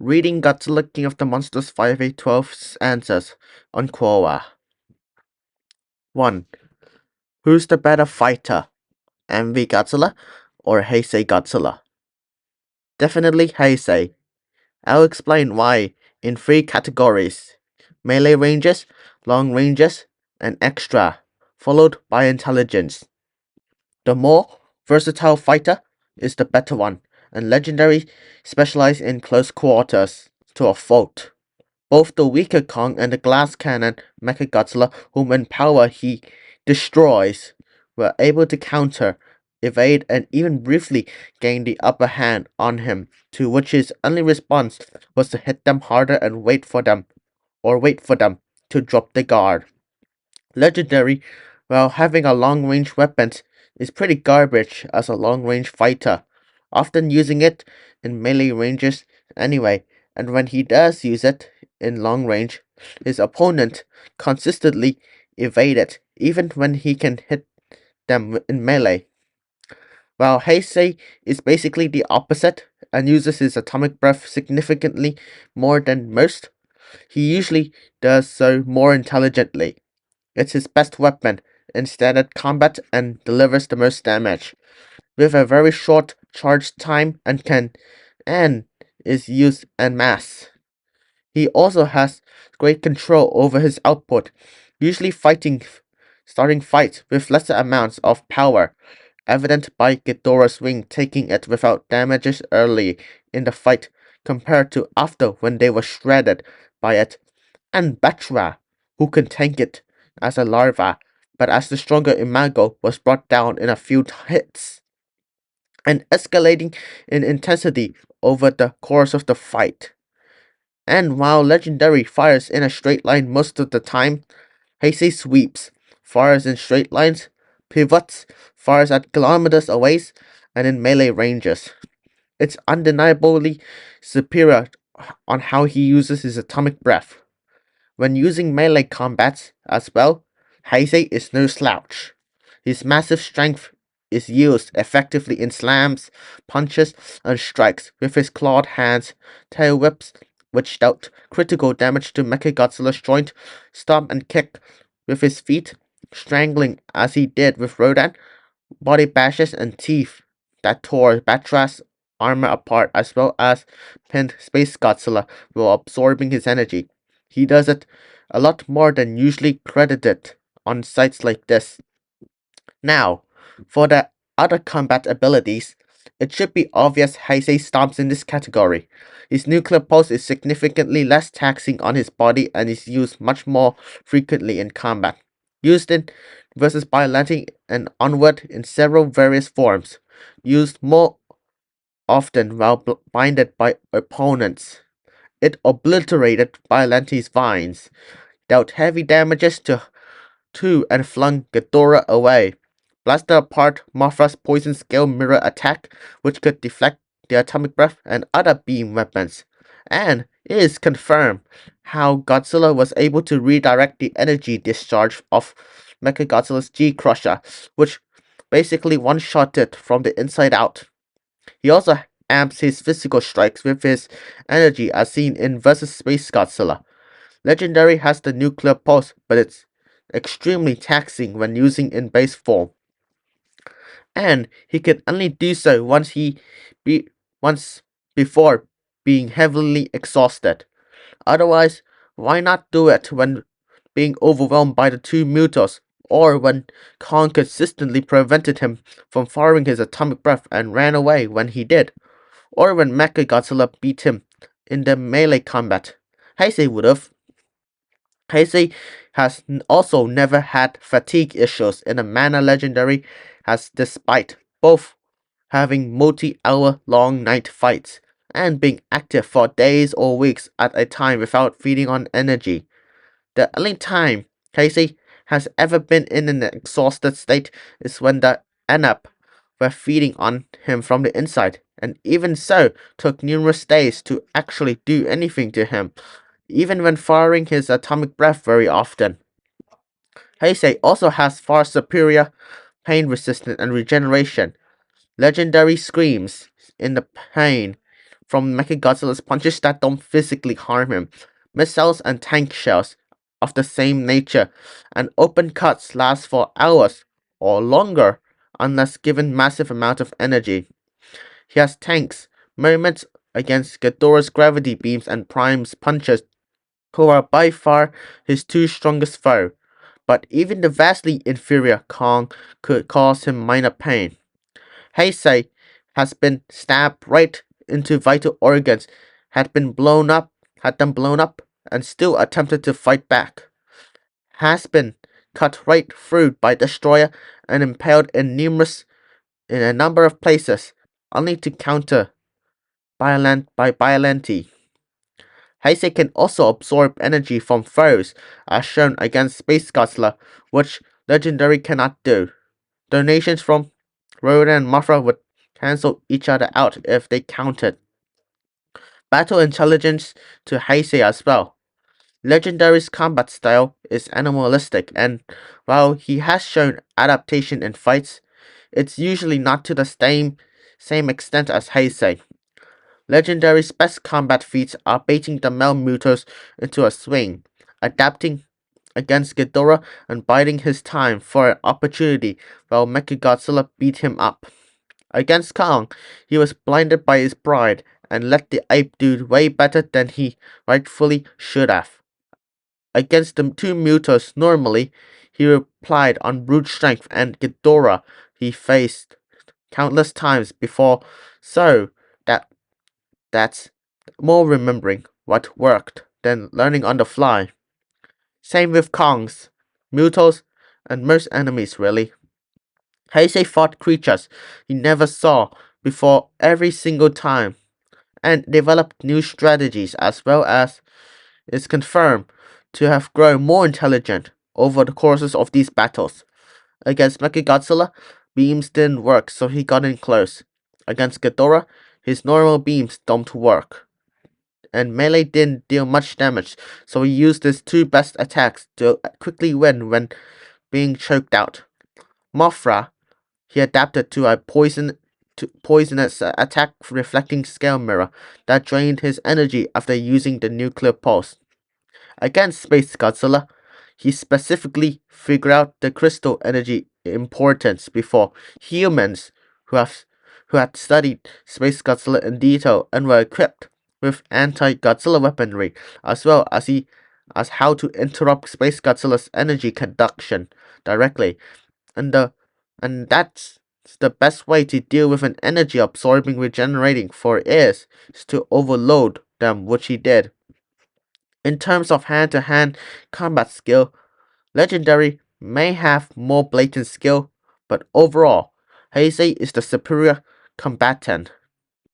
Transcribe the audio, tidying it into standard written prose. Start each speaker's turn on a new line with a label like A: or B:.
A: Reading Godzilla King of the Monsters 5812's answers on Quora. 1. Who's the better fighter, MV Godzilla or Heisei Godzilla? Definitely Heisei. I'll explain why in 3 categories: melee ranges, long ranges, and extra, followed by intelligence. The more versatile fighter is the better one, and legendary specialize in close quarters to a fault. Both the weaker Kong and the glass cannon Mechagodzilla, whom in power he destroys, were able to counter, evade, and even briefly gain the upper hand on him, to which his only response was to hit them harder and wait for them to drop the guard. Legendary, while having a long-range weapon, is pretty garbage as a long-range fighter, often using it in melee ranges anyway, and when he does use it in long range, his opponent consistently evade it, even when he can hit them in melee. While Heisei is basically the opposite and uses his atomic breath significantly more than most, he usually does so more intelligently. It's his best weapon in standard combat and delivers the most damage, with a very short charge time and is used en masse. He also has great control over his output, usually starting fights with lesser amounts of power, evident by Ghidorah's wing taking it without damages early in the fight compared to after when they were shredded by it, and Batra, who can tank it as a larva, but as the stronger Imago was brought down in a few hits, and escalating in intensity over the course of the fight. And while Legendary fires in a straight line most of the time, Heisei sweeps, fires in straight lines, pivots, fires at kilometers away, and in melee ranges. It's undeniably superior on how he uses his atomic breath. When using melee combats as well, Heisei is no slouch. His massive strength is used effectively in slams, punches, and strikes with his clawed hands, tail whips, which dealt critical damage to Mechagodzilla's joint, stomp and kick with his feet, strangling as he did with Rodan, body bashes and teeth that tore Batra's armor apart, as well as pinned Space Godzilla while absorbing his energy. He does it a lot more than usually credited on sites like this. Now, for the other combat abilities, it should be obvious Heisei stomps in this category. His nuclear pulse is significantly less taxing on his body and is used much more frequently in combat. Used in versus Biollante and onward in several various forms. Used more often while blinded by opponents. It obliterated Biollante's vines, dealt heavy damages to and flung Ghidorah away, blasted apart Mothra's poison scale mirror attack, which could deflect the atomic breath and other beam weapons, and it is confirmed how Godzilla was able to redirect the energy discharge of Mechagodzilla's G-Crusher, which basically one-shot it from the inside out. He also amps his physical strikes with his energy as seen in vs. Space Godzilla. Legendary has the nuclear pulse, but it's extremely taxing when using in base form. And he can only do so once before being heavily exhausted. Otherwise, why not do it when being overwhelmed by the 2 Mutos, or when Kong consistently prevented him from firing his atomic breath and ran away when he did, or when Mechagodzilla beat him in the melee combat? Heisei would've. Heisei has also never had fatigue issues in a manner Legendary has, despite both having multi-hour long night fights and being active for days or weeks at a time without feeding on energy. The only time Heisei has ever been in an exhausted state is when the Enap were feeding on him from the inside, and even so took numerous days to actually do anything to him, even when firing his atomic breath very often. Heisei also has far superior pain resistance and regeneration. Legendary screams in the pain from Mechagodzilla's punches that don't physically harm him, missiles and tank shells of the same nature, and open cuts last for hours or longer unless given massive amount of energy. He has tanks, moments against Ghidorah's gravity beams and Prime's punches, who are by far his two strongest foes, but even the vastly inferior Kong could cause him minor pain. Heisei has been stabbed right into vital organs, had them blown up, and still attempted to fight back. Has been cut right through by Destroyer and impaled in a number of places, only to counter by Biollante. Heisei can also absorb energy from foes, as shown against Space Godzilla, which Legendary cannot do. Donations from Rhoda and Mothra would cancel each other out if they counted. Battle intelligence to Heisei as well. Legendary's combat style is animalistic, and while he has shown adaptation in fights, it's usually not to the same extent as Heisei. Legendary's best combat feats are baiting the Melmutos into a swing, adapting against Ghidorah and biding his time for an opportunity while Mechagodzilla beat him up. Against Kong, he was blinded by his pride and let the ape do way better than he rightfully should have. Against the two Mutos normally, he relied on brute strength and Ghidorah he faced countless times before, so that's more remembering what worked than learning on the fly. Same with Kongs, Mutos, and most enemies really. Heisei fought creatures he never saw before every single time, and developed new strategies as well as is confirmed to have grown more intelligent over the courses of these battles. Against Mechagodzilla, beams didn't work, so he got in close. Against Ghidorah, his normal beams don't work. And melee didn't deal much damage, so he used his two best attacks to quickly win when being choked out. Mothra, he adapted to a poisonous attack reflecting scale mirror that drained his energy after using the nuclear pulse. Against Space Godzilla, he specifically figured out the crystal energy importance before humans who had studied Space Godzilla in detail and were equipped with anti-Godzilla weaponry, as how to interrupt Space Godzilla's energy conduction directly, and that's the best way to deal with an energy absorbing regenerating for is to overload them, which he did. In terms of hand-to-hand combat skill, Legendary may have more blatant skill, but overall, Heisei is the superior combatant.